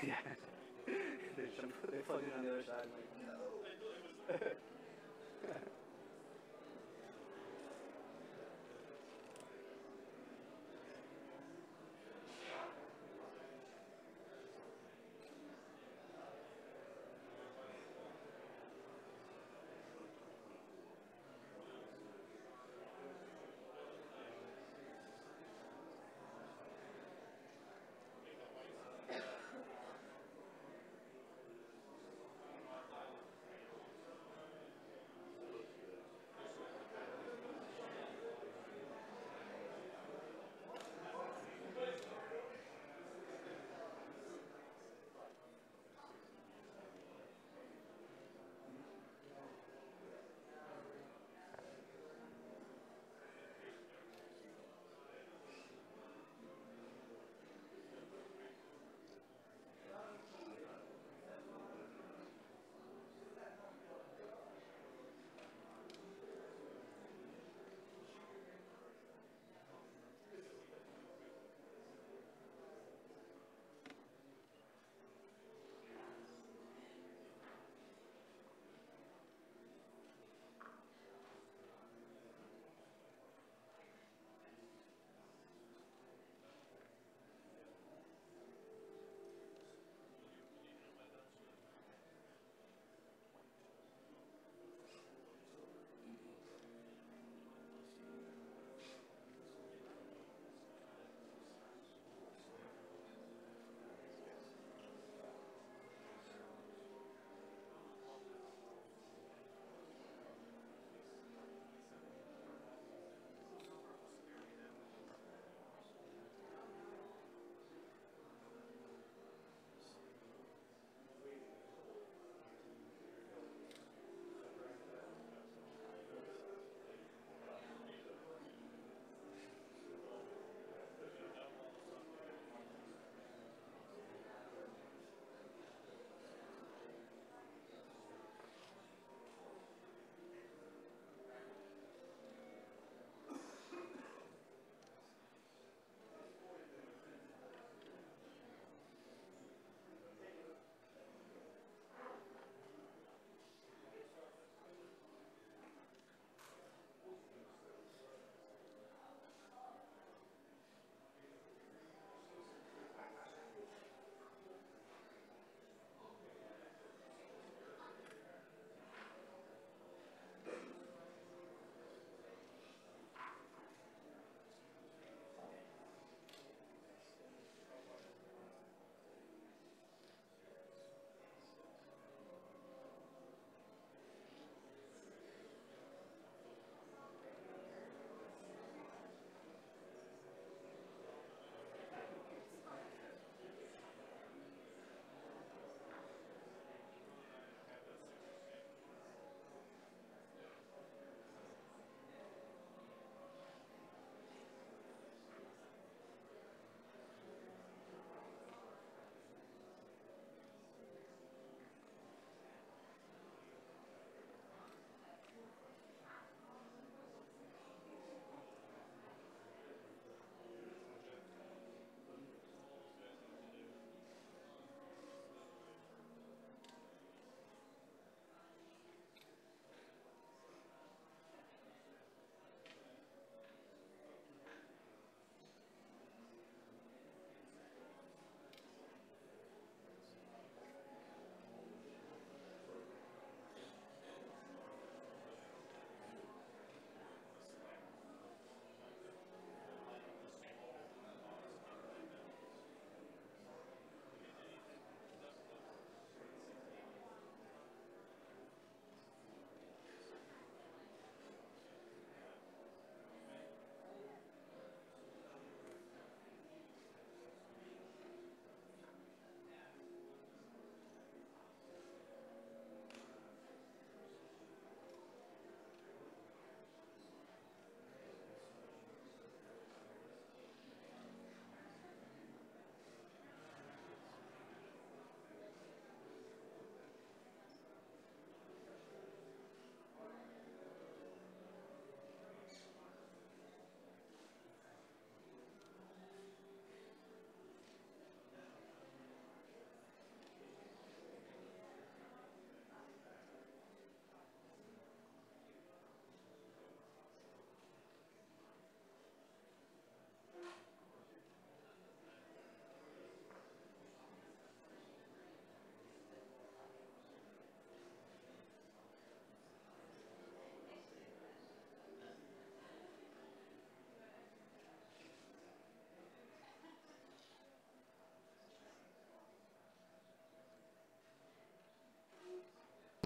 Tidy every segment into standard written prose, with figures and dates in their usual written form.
Yeah. They plug it on the other side. I'm like, no.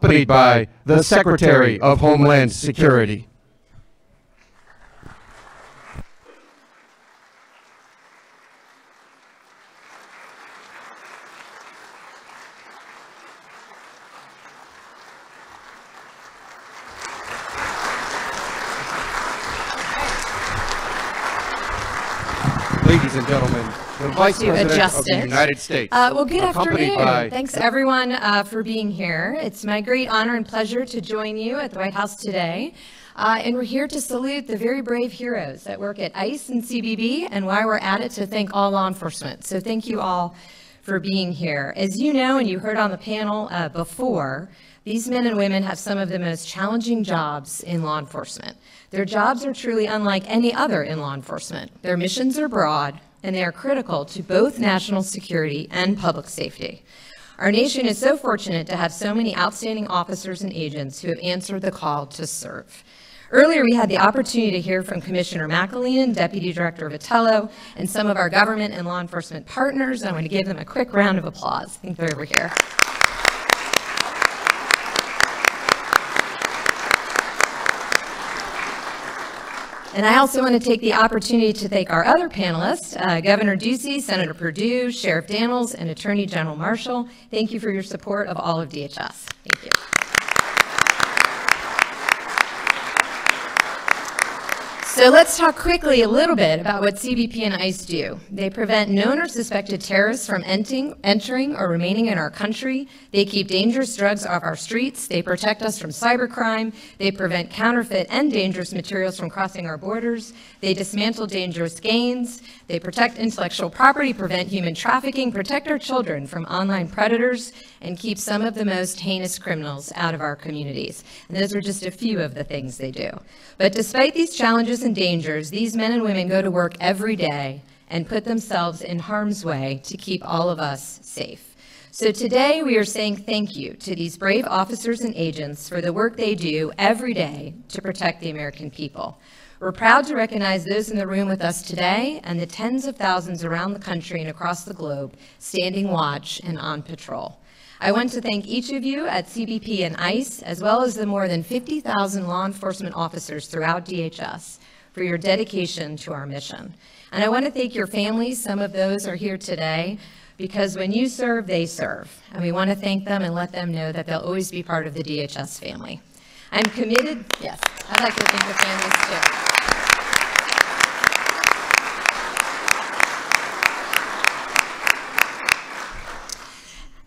accompanied by the Secretary of Homeland Security. Ladies and gentlemen, the Vice President of the United States. Well, good afternoon. Thanks, everyone, for being here. It's my great honor and pleasure to join you at the White House today. And we're here to salute the very brave heroes that work at ICE and CBP, and while we're at it, to thank all law enforcement. So thank you all for being here. As you know, and you heard on the panel before, these men and women have some of the most challenging jobs in law enforcement. Their jobs are truly unlike any other in law enforcement. Their missions are broad, and they are critical to both national security and public safety. Our nation is so fortunate to have so many outstanding officers and agents who have answered the call to serve. Earlier, we had the opportunity to hear from Commissioner McAleenan, Deputy Director Vitello, and some of our government and law enforcement partners. I want to give them a quick round of applause. I think they're over here. And I also want to take the opportunity to thank our other panelists, Governor Ducey, Senator Perdue, Sheriff Daniels, and Attorney General Marshall. Thank you for your support of all of DHS. Thank you. So let's talk quickly a little bit about what CBP and ICE do. They prevent known or suspected terrorists from entering or remaining in our country. They keep dangerous drugs off our streets. They protect us from cybercrime. They prevent counterfeit and dangerous materials from crossing our borders. They dismantle dangerous gangs. They protect intellectual property, prevent human trafficking, protect our children from online predators, and keep some of the most heinous criminals out of our communities. And those are just a few of the things they do. But despite these challenges and dangers, these men and women go to work every day and put themselves in harm's way to keep all of us safe. So today we are saying thank you to these brave officers and agents for the work they do every day to protect the American people. We're proud to recognize those in the room with us today and the tens of thousands around the country and across the globe standing watch and on patrol. I want to thank each of you at CBP and ICE, as well as the more than 50,000 law enforcement officers throughout DHS, for your dedication to our mission. And I want to thank your families. Some of those are here today, because when you serve, they serve. And we want to thank them and let them know that they'll always be part of the DHS family. I'm committed, yes, I'd like to thank the families too.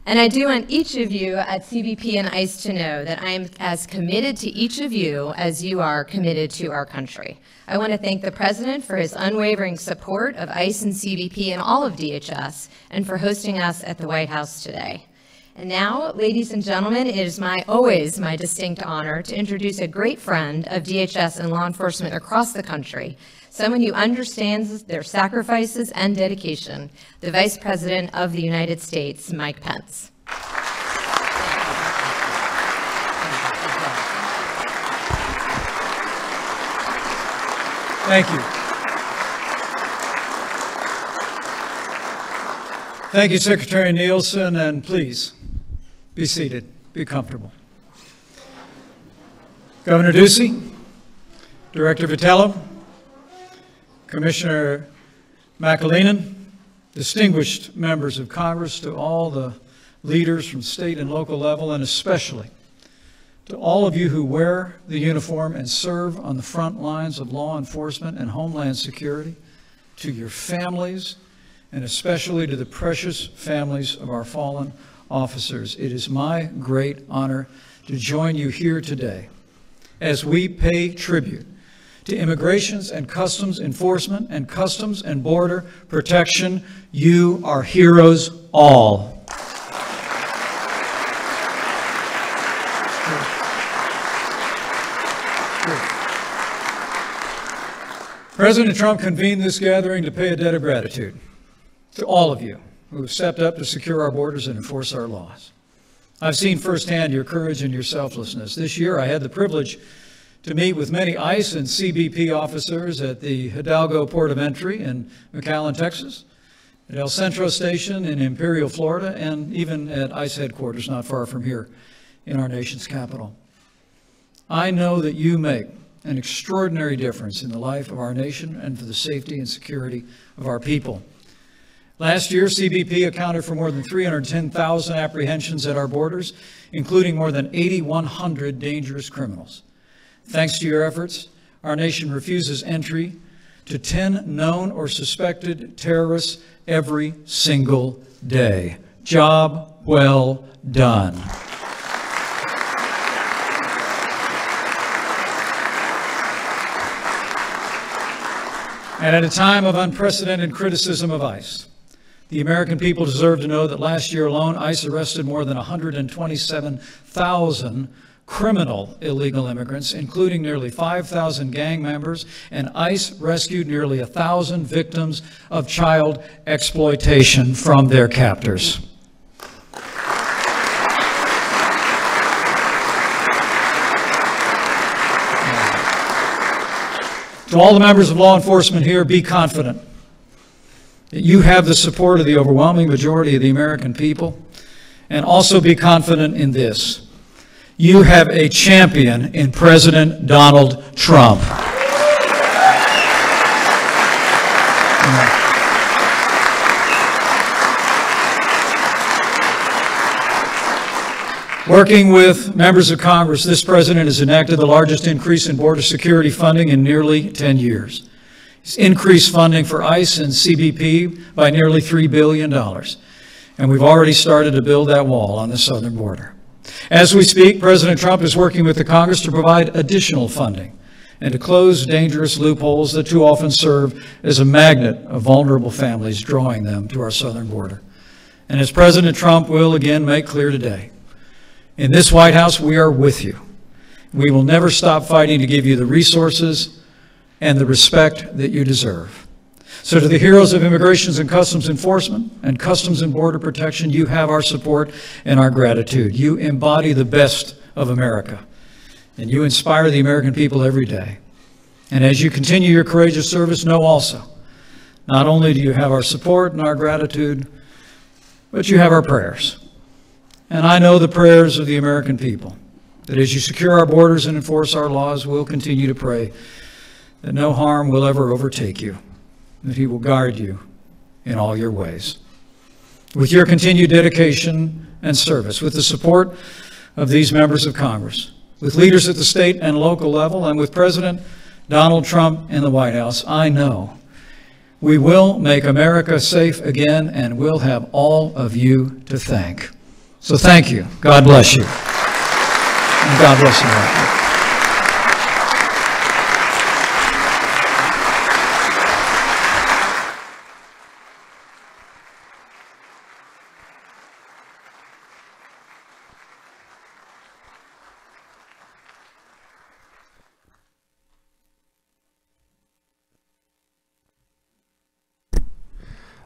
And I do want each of you at CBP and ICE to know that I am as committed to each of you as you are committed to our country. I want to thank the President for his unwavering support of ICE and CBP and all of DHS, and for hosting us at the White House today. And now, ladies and gentlemen, it is always my distinct honor to introduce a great friend of DHS and law enforcement across the country, someone who understands their sacrifices and dedication, the Vice President of the United States, Mike Pence. Thank you. Thank you, Secretary Nielsen, and please be seated, be comfortable. Governor Ducey, Director Vitello, Commissioner McAleenan, distinguished members of Congress, to all the leaders from state and local level, and especially to all of you who wear the uniform and serve on the front lines of law enforcement and homeland security, to your families, and especially to the precious families of our fallen officers. It is my great honor to join you here today as we pay tribute to Immigrations and Customs Enforcement and Customs and Border Protection. You are heroes all. President Trump convened this gathering to pay a debt of gratitude to all of you who have stepped up to secure our borders and enforce our laws. I've seen firsthand your courage and your selflessness. This year, I had the privilege to meet with many ICE and CBP officers at the Hidalgo Port of Entry in McAllen, Texas, at El Centro Station in Imperial, Florida, and even at ICE headquarters not far from here in our nation's capital. I know that you make an extraordinary difference in the life of our nation and for the safety and security of our people. Last year, CBP accounted for more than 310,000 apprehensions at our borders, including more than 8,100 dangerous criminals. Thanks to your efforts, our nation refuses entry to 10 known or suspected terrorists every single day. Job well done. And at a time of unprecedented criticism of ICE, the American people deserve to know that last year alone, ICE arrested more than 127,000 criminal illegal immigrants, including nearly 5,000 gang members, and ICE rescued nearly 1,000 victims of child exploitation from their captors. To all the members of law enforcement here, be confident that you have the support of the overwhelming majority of the American people, and also be confident in this. You have a champion in President Donald Trump. Working with members of Congress, this president has enacted the largest increase in border security funding in nearly 10 years. He's increased funding for ICE and CBP by nearly $3 billion. And we've already started to build that wall on the southern border. As we speak, President Trump is working with the Congress to provide additional funding and to close dangerous loopholes that too often serve as a magnet of vulnerable families, drawing them to our southern border. And as President Trump will again make clear today, in this White House, we are with you. We will never stop fighting to give you the resources and the respect that you deserve. So to the heroes of Immigration and Customs Enforcement and Customs and Border Protection, you have our support and our gratitude. You embody the best of America, and you inspire the American people every day. And as you continue your courageous service, know also, not only do you have our support and our gratitude, but you have our prayers. And I know the prayers of the American people, that as you secure our borders and enforce our laws, we'll continue to pray that no harm will ever overtake you, that he will guard you in all your ways. With your continued dedication and service, with the support of these members of Congress, with leaders at the state and local level, and with President Donald Trump in the White House, I know we will make America safe again, and we'll have all of you to thank. So thank you. God bless you. And God bless America.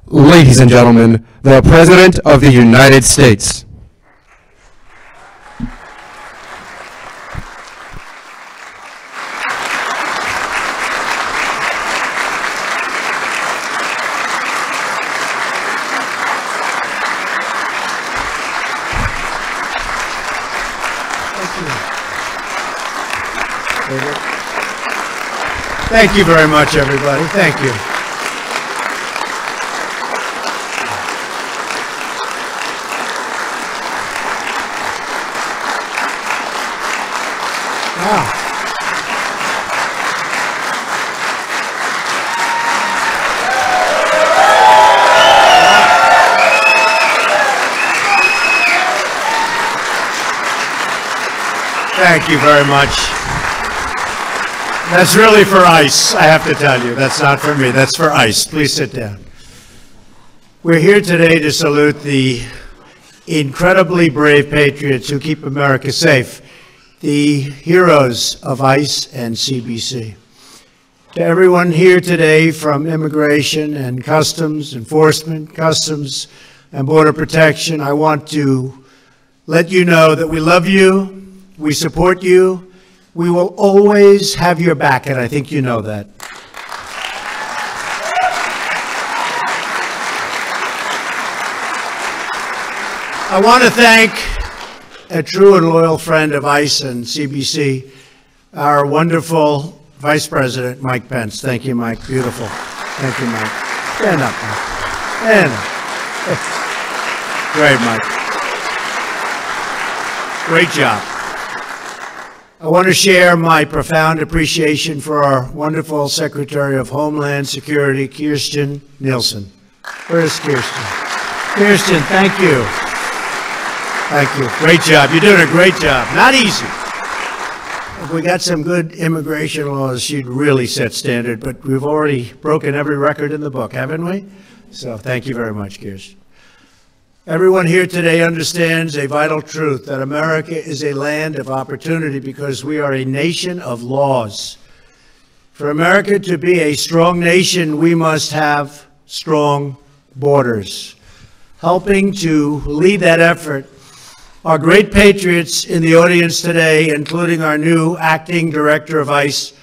Ladies and gentlemen, the President of the United States. Thank you very much, everybody. Thank you. Wow. Thank you very much. That's really for ICE, I have to tell you. That's not for me. That's for ICE. Please sit down. We're here today to salute the incredibly brave patriots who keep America safe, the heroes of ICE and CBC. To everyone here today from Immigration and Customs Enforcement, Customs and Border Protection, I want to let you know that we love you, we support you, we will always have your back, and I think you know that. I want to thank a true and loyal friend of ICE and CBC, our wonderful Vice President, Mike Pence. Thank you, Mike. Beautiful. Thank you, Mike. Stand up, Mike. Stand up. Great, Mike. Great job. I want to share my profound appreciation for our wonderful Secretary of Homeland Security, Kirstjen Nielsen. Where's Kirstjen? Kirstjen, thank you. Thank you. Great job. You're doing a great job. Not easy. If we got some good immigration laws, she'd really set standard, but we've already broken every record in the book, haven't we? So thank you very much, Kirstjen. Everyone here today understands a vital truth, that America is a land of opportunity because we are a nation of laws. For America to be a strong nation, we must have strong borders. Helping to lead that effort are great patriots in the audience today, including our new acting director of ICE,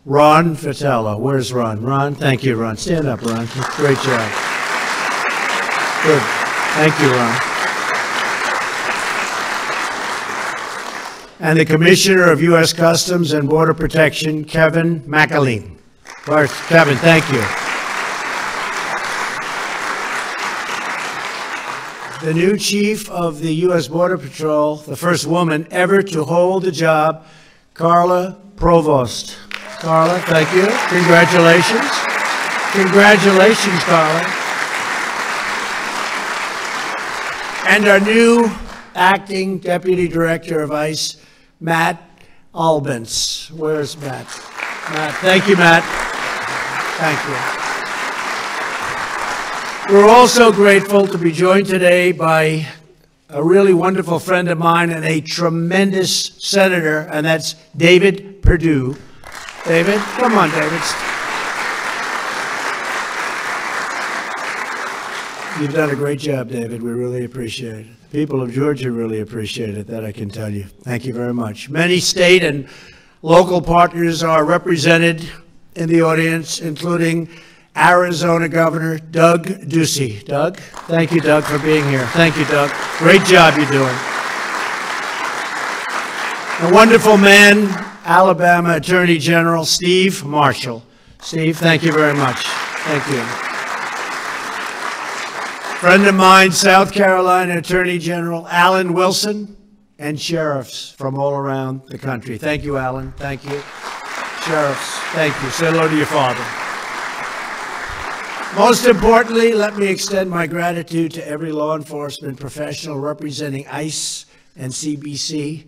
Ron Vitello. Where's Ron? Ron, thank you, Ron. Stand up, Ron. Great job. Good. Thank you, Ron. And the Commissioner of U.S. Customs and Border Protection, Kevin McAleen. Kevin, thank you. The new chief of the U.S. Border Patrol, the first woman ever to hold the job, Carla Provost. Carla, thank you. Congratulations. Congratulations, Carla. And our new acting Deputy Director of ICE, Matt Albence. Where's Matt? Matt, thank you, Matt. Thank you. We're also grateful to be joined today by a really wonderful friend of mine and a tremendous senator, and that's David Perdue. David, come on, David. You've done a great job, David. We really appreciate it. The people of Georgia really appreciate it, that I can tell you. Thank you very much. Many state and local partners are represented in the audience, including Arizona Governor Doug Ducey. Doug, thank you, Doug, for being here. Thank you, Doug. Great job you're doing. A wonderful man, Alabama Attorney General Steve Marshall. Steve, thank you very much. Thank you. Friend of mine, South Carolina Attorney General Alan Wilson, and sheriffs from all around the country. Thank you, Alan. Thank you. Sheriffs, thank you. Say hello to your father. Most importantly, let me extend my gratitude to every law enforcement professional representing ICE and CBC,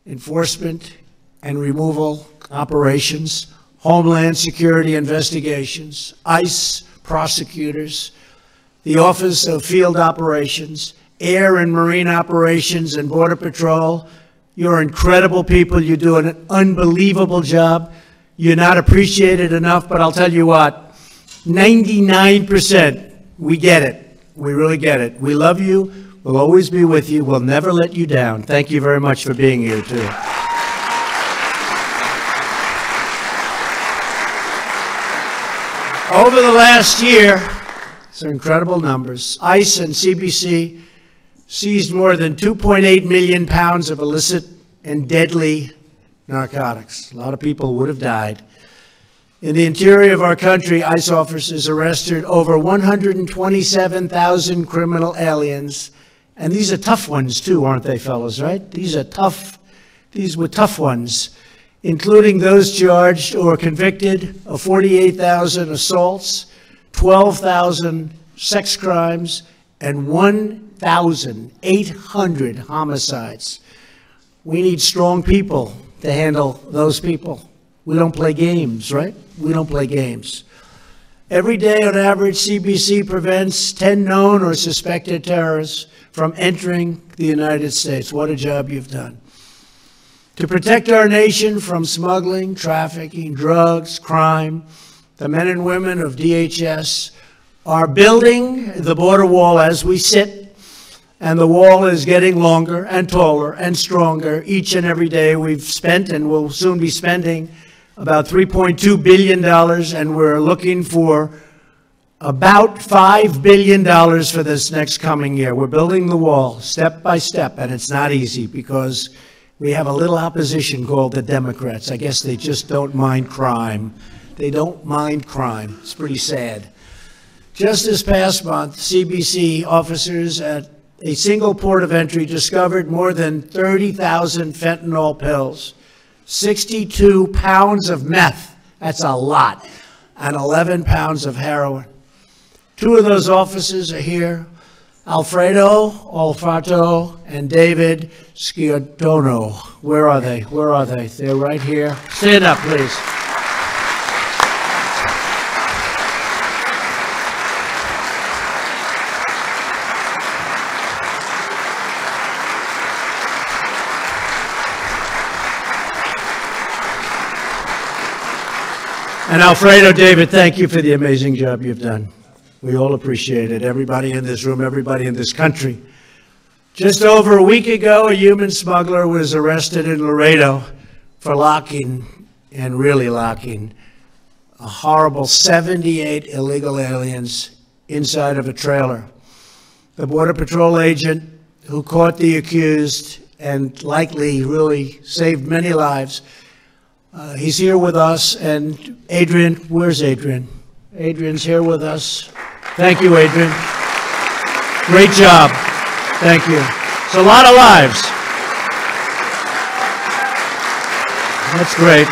enforcement and removal operations, Homeland Security investigations, ICE prosecutors, the Office of Field Operations, Air and Marine Operations, and Border Patrol. You're incredible people. You're doing an unbelievable job. You're not appreciated enough, but I'll tell you what, 99%, we get it. We really get it. We love you. We'll always be with you. We'll never let you down. Thank you very much for being here, too. Over the last year, some incredible numbers, ICE and CBC seized more than 2.8 million pounds of illicit and deadly narcotics. A lot of people would have died. In the interior of our country, ICE officers arrested over 127,000 criminal aliens. And these are tough ones too, aren't they, fellas, right? These were tough ones, including those charged or convicted of 48,000 assaults, 12,000 sex crimes, and 1,800 homicides. We need strong people to handle those people. We don't play games, right? We don't play games. Every day, on average, CBC prevents 10 known or suspected terrorists from entering the United States. What a job you've done. To protect our nation from smuggling, trafficking, drugs, crime, the men and women of DHS are building the border wall as we sit, and the wall is getting longer and taller and stronger each and every day. We've spent and will soon be spending about $3.2 billion, and we're looking for about $5 billion for this next coming year. We're building the wall step by step, and it's not easy because we have a little opposition called the Democrats. I guess they just don't mind crime. They don't mind crime. It's pretty sad. Just this past month, CBC officers at a single port of entry discovered more than 30,000 fentanyl pills, 62 pounds of meth, that's a lot, and 11 pounds of heroin. Two of those officers are here, Alfredo Olfato and David Sciordono. Where are they? Where are they? They're right here. Stand up, please. And Alfredo, David, thank you for the amazing job you've done. We all appreciate it. Everybody in this room, everybody in this country. Just over a week ago, a human smuggler was arrested in Laredo for locking, and really locking, a horrible 78 illegal aliens inside of a trailer. The Border Patrol agent who caught the accused and likely really saved many lives, he's here with us. And Adrian, where's Adrian? Adrian's here with us. Thank you, Adrian. Great job. Thank you. It's a lot of lives. That's great.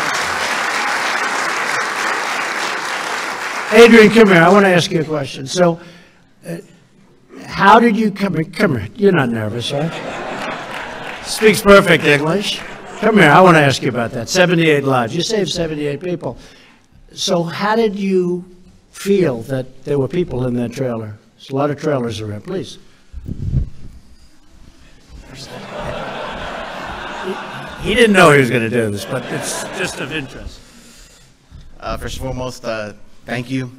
Adrian, come here. I want to ask you a question. So, how did you come here? You're not nervous, right? Speaks perfect English. Come here. I want to ask you about that. 78 lives. You saved 78 people. So, how did you feel that there were people in that trailer? There's a lot of trailers around. Please. He didn't know he was going to do this, but it's just of interest. First and foremost, thank you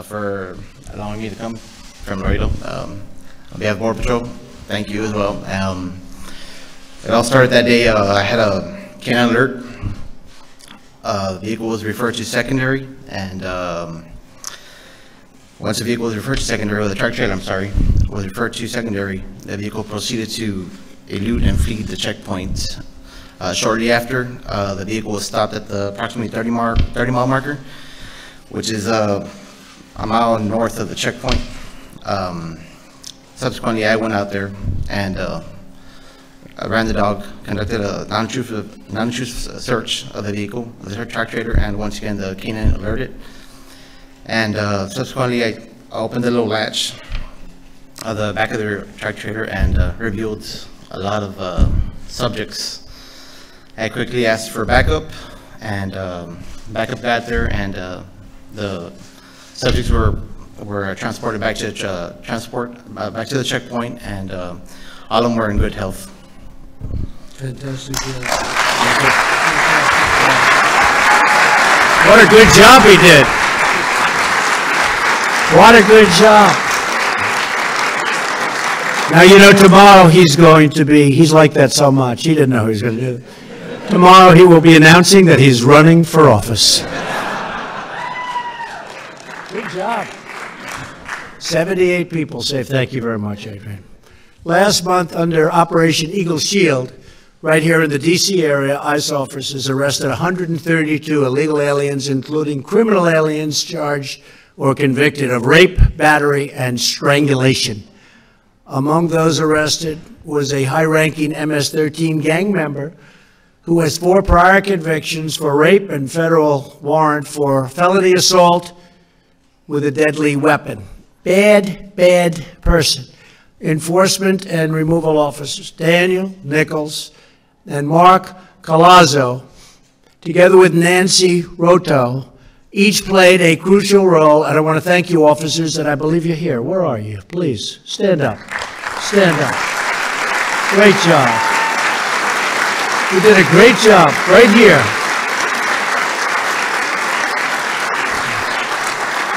for allowing me to come from Laredo. On behalf of Border Patrol, thank you as well. It all started that day. I had a canine alert. The vehicle was referred to secondary, and once the vehicle was referred to secondary, or the truck trailer, I'm sorry, was referred to secondary, the vehicle proceeded to elude and flee the checkpoint. Shortly after, the vehicle was stopped at the approximately 30 mile marker, which is a mile north of the checkpoint. Subsequently, I went out there and I ran the dog, conducted a non-intrusive search of the vehicle, of the truck trailer, and once again the canine alerted. And subsequently, I opened the little latch of the back of the truck trailer and revealed a lot of subjects. I quickly asked for backup, and backup got there, and the subjects were transported back to back to the checkpoint, and all of them were in good health. Fantastic. What a good job he did. What a good job. Now, you know, tomorrow he's like that so much. He didn't know he was going to do it. Tomorrow he will be announcing that he's running for office. Good job. 78 people saved. Thank you very much, Adrian. Last month, under Operation Eagle Shield, right here in the D.C. area, ICE officers arrested 132 illegal aliens, including criminal aliens charged or convicted of rape, battery, and strangulation. Among those arrested was a high-ranking MS-13 gang member who has 4 prior convictions for rape and federal warrant for felony assault with a deadly weapon. Bad, bad person. Enforcement and removal officers Daniel Nichols and Mark Colazzo, together with Nancy Roto, each played a crucial role, and I want to thank you, officers, and I believe you're here. Where are you? Please, stand up. Stand up. Great job. You did a great job right here.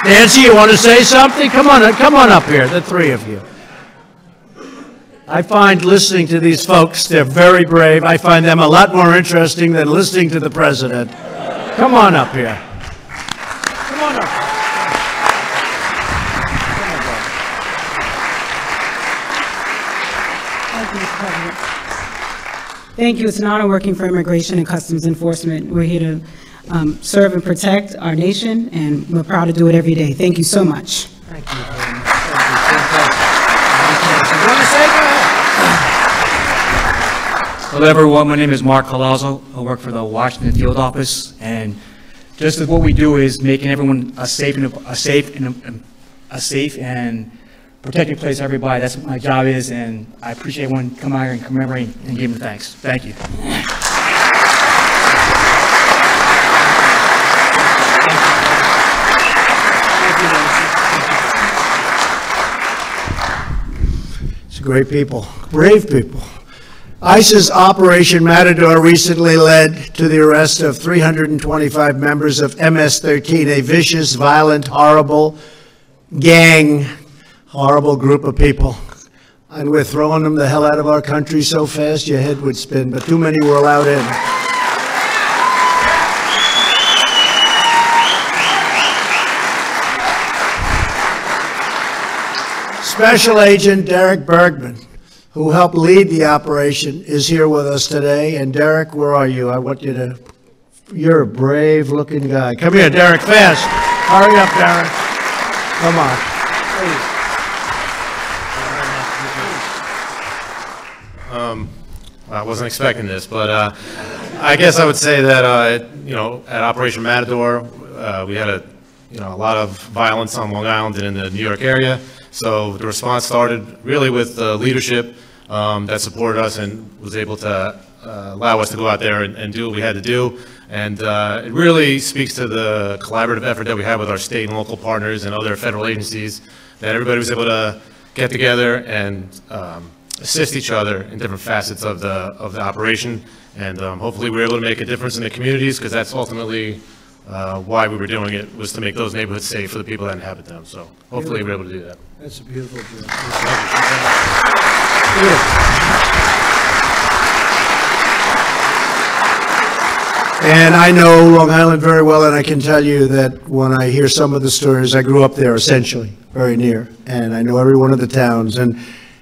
Nancy, you want to say something? Come on up here, the three of you. I find listening to these folks, they're very brave. I find them a lot more interesting than listening to the president. Come on up here. Come on up. Thank you. It's an honor working for Immigration and Customs Enforcement. We're here to serve and protect our nation, and we're proud to do it every day. Thank you so much. Thank you very much. You want to say? Go ahead. Hello everyone, my name is Mark Colazzo. I work for the Washington Field Office, and just what we do is making everyone a safe and protected place for everybody. That's what my job is, and I appreciate everyone coming out here and commemorating and giving thanks. Thank you. It's great people, brave people. ICE's Operation Matador recently led to the arrest of 325 members of MS-13, a vicious, violent, horrible gang, horrible group of people. And we're throwing them the hell out of our country so fast your head would spin, but too many were allowed in. Special Agent Derek Bergman, who helped lead the operation, is here with us today. And Derek, where are you? I want you to, you're a brave looking guy. Come here, Derek, fast. Hurry up, Derek. Come on, please. I wasn't expecting this, but I guess I would say that, you know, at Operation Matador, we had a lot of violence on Long Island and in the New York area. So the response started really with the leadership that supported us and was able to allow us to go out there and do what we had to do. And it really speaks to the collaborative effort that we have with our state and local partners and other federal agencies, that everybody was able to get together and assist each other in different facets of the operation. And hopefully we were able to make a difference in the communities, because that's ultimately why we were doing it, was to make those neighborhoods safe for the people that inhabit them. So hopefully we're able to do that. That's a beautiful job. And I know Long Island very well, and I can tell you that when I hear some of the stories, I grew up there essentially, very near, and I know every one of the towns. And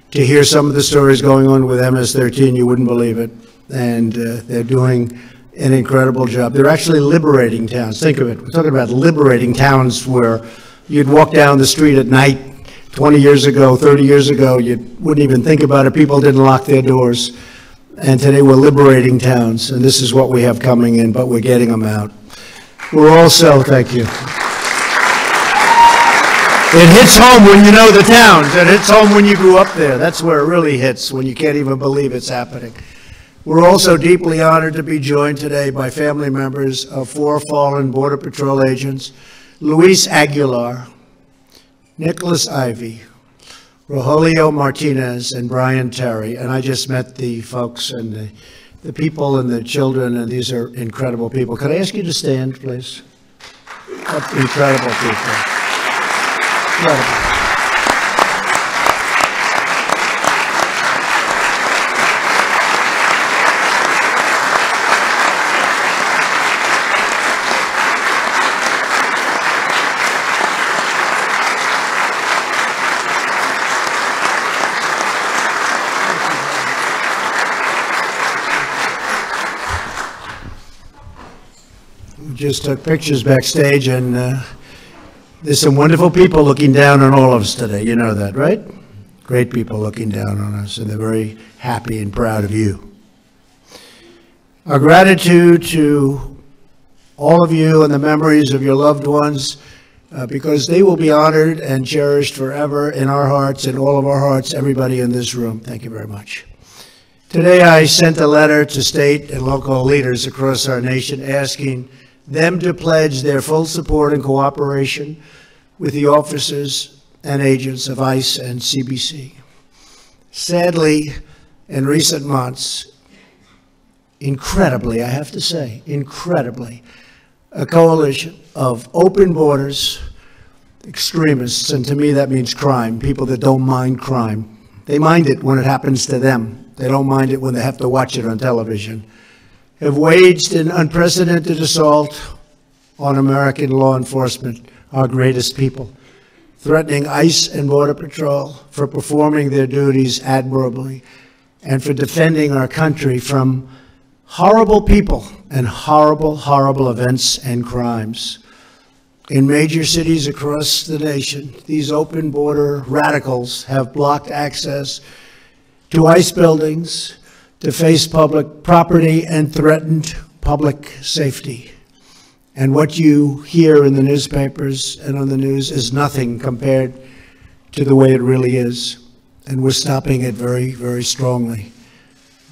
to hear some of the stories going on with MS-13, you wouldn't believe it. And they're doing an incredible job. They're actually liberating towns. Think of it. We're talking about liberating towns where you'd walk down the street at night 20 years ago, 30 years ago, you wouldn't even think about it. People didn't lock their doors. And today we're liberating towns, and this is what we have coming in, but we're getting them out. We're also, thank you. It hits home when you know the towns. It hits home when you grew up there. That's where it really hits, when you can't even believe it's happening. We're also deeply honored to be joined today by family members of 4 fallen Border Patrol agents, Luis Aguilar, Nicholas Ivey, Rogelio Martinez, and Brian Terry. And I just met the folks and the people and the children, and these are incredible people. Could I ask you to stand, please? Incredible people. Incredible. Just took pictures backstage, and there's some wonderful people looking down on all of us today. You know that, right? Great people looking down on us, and they're very happy and proud of you. Our gratitude to all of you and the memories of your loved ones, because they will be honored and cherished forever in our hearts, in all of our hearts, everybody in this room. Thank you very much. Today I sent a letter to state and local leaders across our nation asking them to pledge their full support and cooperation with the officers and agents of ICE and CBC. Sadly, in recent months, incredibly, I have to say, incredibly, a coalition of open borders extremists, and to me that means crime, people that don't mind crime. They mind it when it happens to them. They don't mind it when they have to watch it on television. Have waged an unprecedented assault on American law enforcement, our greatest people, threatening ICE and Border Patrol for performing their duties admirably, and for defending our country from horrible people and horrible, horrible events and crimes. In major cities across the nation, these open border radicals have blocked access to ICE buildings, to face public property, and threatened public safety. And what you hear in the newspapers and on the news is nothing compared to the way it really is. And we're stopping it very, very strongly.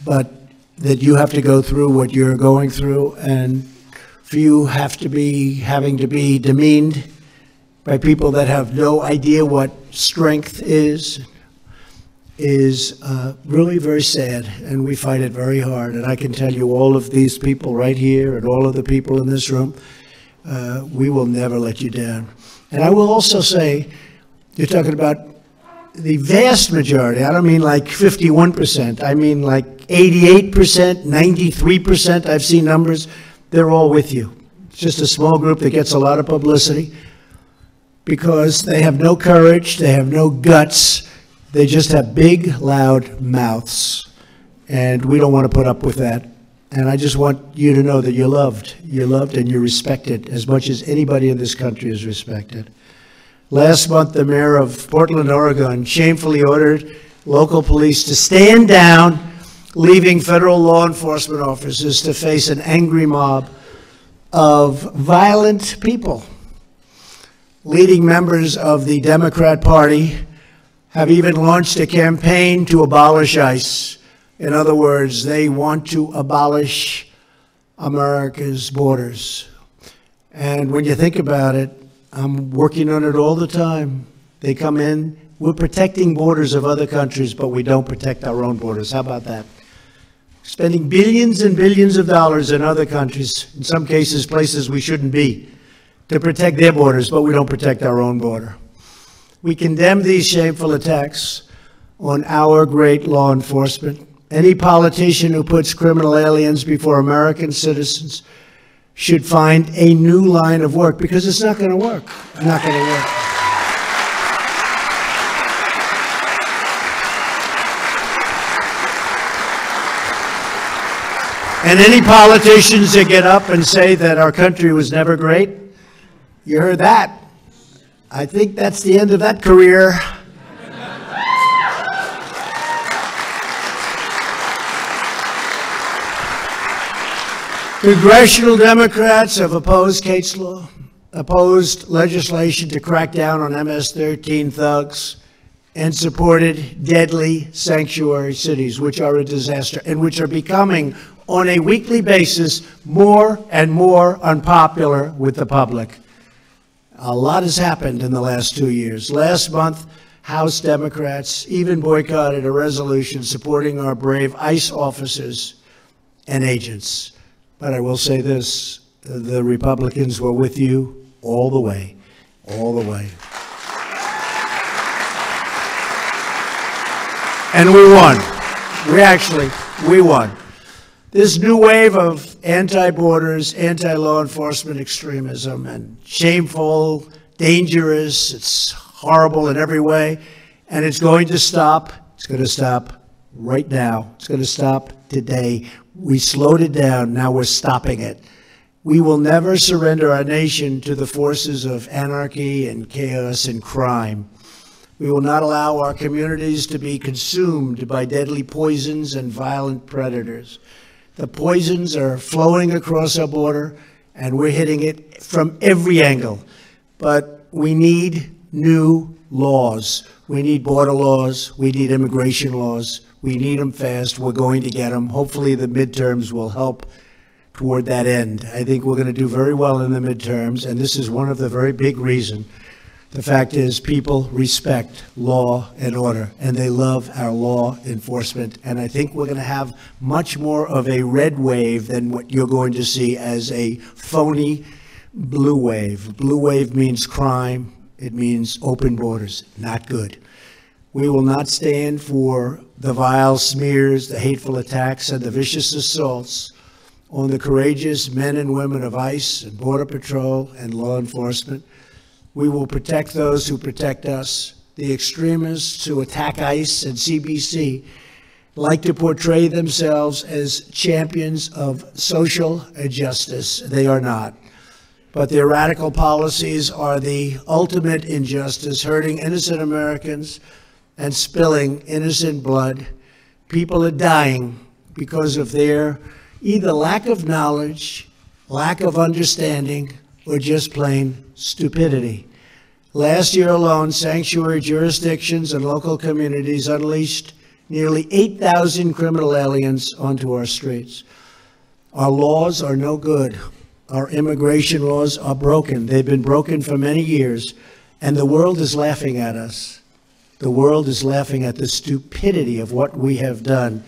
But that you have to go through what you're going through, and for you having to be demeaned by people that have no idea what strength is really very sad, and we fight it very hard. And I can tell you, all of these people right here and all of the people in this room, we will never let you down. And I will also say, you're talking about the vast majority. I don't mean like 51%. I mean like 88%, 93%. I've seen numbers. They're all with you. It's just a small group that gets a lot of publicity because they have no courage, they have no guts, they just have big, loud mouths. And we don't want to put up with that. And I just want you to know that you're loved. You're loved and you're respected as much as anybody in this country is respected. Last month, the mayor of Portland, Oregon, shamefully ordered local police to stand down, leaving federal law enforcement officers to face an angry mob of violent people. Leading members of the Democrat Party have even launched a campaign to abolish ICE. In other words, they want to abolish America's borders. And when you think about it, I'm working on it all the time. They come in, we're protecting borders of other countries, but we don't protect our own borders. How about that? Spending billions and billions of dollars in other countries, in some cases places we shouldn't be, to protect their borders, but we don't protect our own border. We condemn these shameful attacks on our great law enforcement. Any politician who puts criminal aliens before American citizens should find a new line of work, because it's not going to work. Not going to work. And any politicians that get up and say that our country was never great, you heard that. I think that's the end of that career. Congressional Democrats have opposed Kate's Law, opposed legislation to crack down on MS-13 thugs, and supported deadly sanctuary cities, which are a disaster and which are becoming, on a weekly basis, more and more unpopular with the public. A lot has happened in the last 2 years. Last month, House Democrats even boycotted a resolution supporting our brave ICE officers and agents. But I will say this, the Republicans were with you all the way, all the way. And we won. We won. This new wave of anti-borders, anti-law enforcement extremism, and shameful, dangerous, it's horrible in every way, and it's going to stop. It's going to stop right now. It's going to stop today. We slowed it down, now we're stopping it. We will never surrender our nation to the forces of anarchy and chaos and crime. We will not allow our communities to be consumed by deadly poisons and violent predators. The poisons are flowing across our border, and we're hitting it from every angle. But we need new laws. We need border laws. We need immigration laws. We need them fast. We're going to get them. Hopefully the midterms will help toward that end. I think we're going to do very well in the midterms, and this is one of the very big reasons. The fact is, people respect law and order, and they love our law enforcement. And I think we're going to have much more of a red wave than what you're going to see as a phony blue wave. Blue wave means crime. It means open borders. Not good. We will not stand for the vile smears, the hateful attacks, and the vicious assaults on the courageous men and women of ICE and Border Patrol and law enforcement. We will protect those who protect us. The extremists who attack ICE and CBC like to portray themselves as champions of social justice. They are not. But their radical policies are the ultimate injustice, hurting innocent Americans and spilling innocent blood. People are dying because of their either lack of knowledge, lack of understanding, or just plain stupidity. Last year alone, sanctuary jurisdictions and local communities unleashed nearly 8,000 criminal aliens onto our streets. Our laws are no good. Our immigration laws are broken. They've been broken for many years, and the world is laughing at us. The world is laughing at the stupidity of what we have done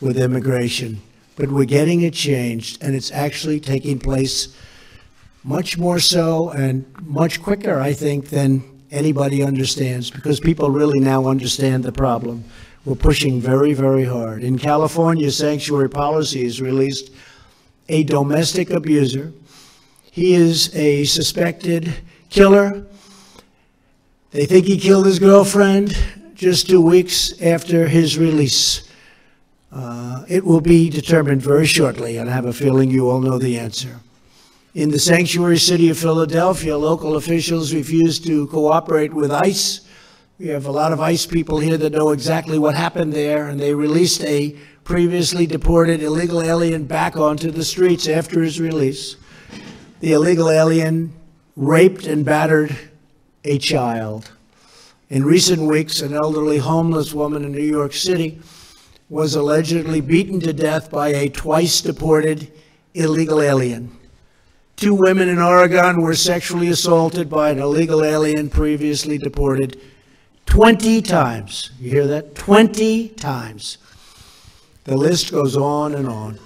with immigration. But we're getting it changed, and it's actually taking place much more so and much quicker, I think, than anybody understands, because people really now understand the problem. We're pushing very, very hard. In California, Sanctuary Policies released a domestic abuser. He is a suspected killer. They think he killed his girlfriend just 2 weeks after his release. It will be determined very shortly, and I have a feeling you all know the answer. In the sanctuary city of Philadelphia, local officials refused to cooperate with ICE. We have a lot of ICE people here that know exactly what happened there, and they released a previously deported illegal alien back onto the streets after his release. The illegal alien raped and battered a child. In recent weeks, an elderly homeless woman in New York City was allegedly beaten to death by a twice deported illegal alien. 2 women in Oregon were sexually assaulted by an illegal alien previously deported 20 times. You hear that? 20 times. The list goes on and on.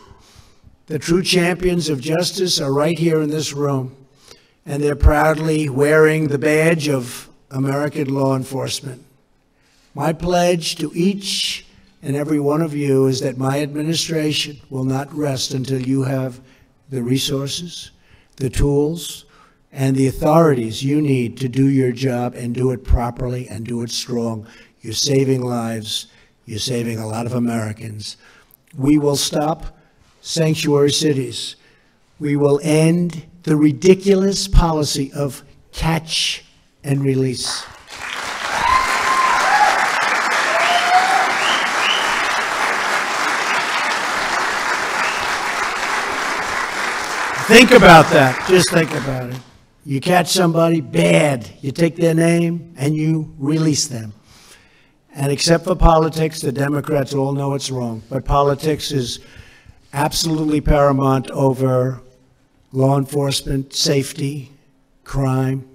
The true champions of justice are right here in this room, and they're proudly wearing the badge of American law enforcement. My pledge to each and every one of you is that my administration will not rest until you have the resources, the tools, and the authorities you need to do your job and do it properly and do it strong. You're saving lives. You're saving a lot of Americans. We will stop sanctuary cities. We will end the ridiculous policy of catch and release. Think about that. Just think about it. You catch somebody, bad. You take their name and you release them. And except for politics, the Democrats all know it's wrong. But politics is absolutely paramount over law enforcement, safety, crime.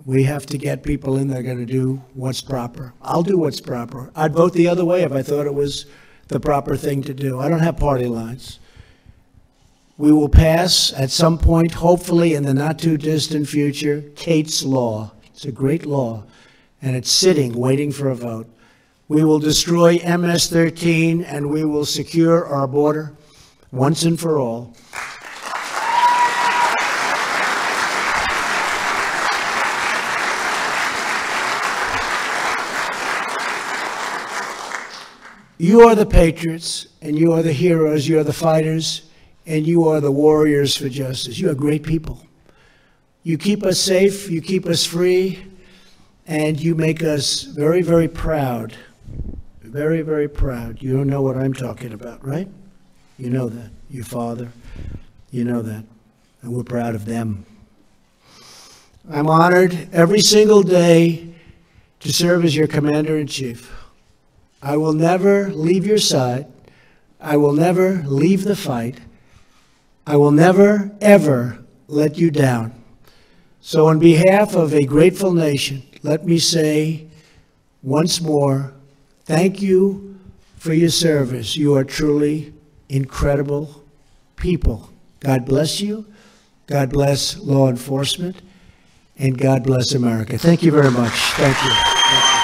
We have to get people in that are going to do what's proper. I'll do what's proper. I'd vote the other way if I thought it was the proper thing to do. I don't have party lines. We will pass at some point, hopefully in the not too distant future, Kate's Law. It's a great law, and it's sitting, waiting for a vote. We will destroy MS-13, and we will secure our border once and for all. You are the patriots, and you are the heroes, you are the fighters, and you are the warriors for justice. You are great people. You keep us safe, you keep us free, and you make us very, very proud. Very, very proud. You don't know what I'm talking about, right? You know that. Your father, you know that. And we're proud of them. I'm honored every single day to serve as your commander-in-chief. I will never leave your side. I will never leave the fight. I will never, ever let you down. So on behalf of a grateful nation, let me say once more, thank you for your service. You are truly incredible people. God bless you. God bless law enforcement. And God bless America. Thank you very much. Thank you. Thank you.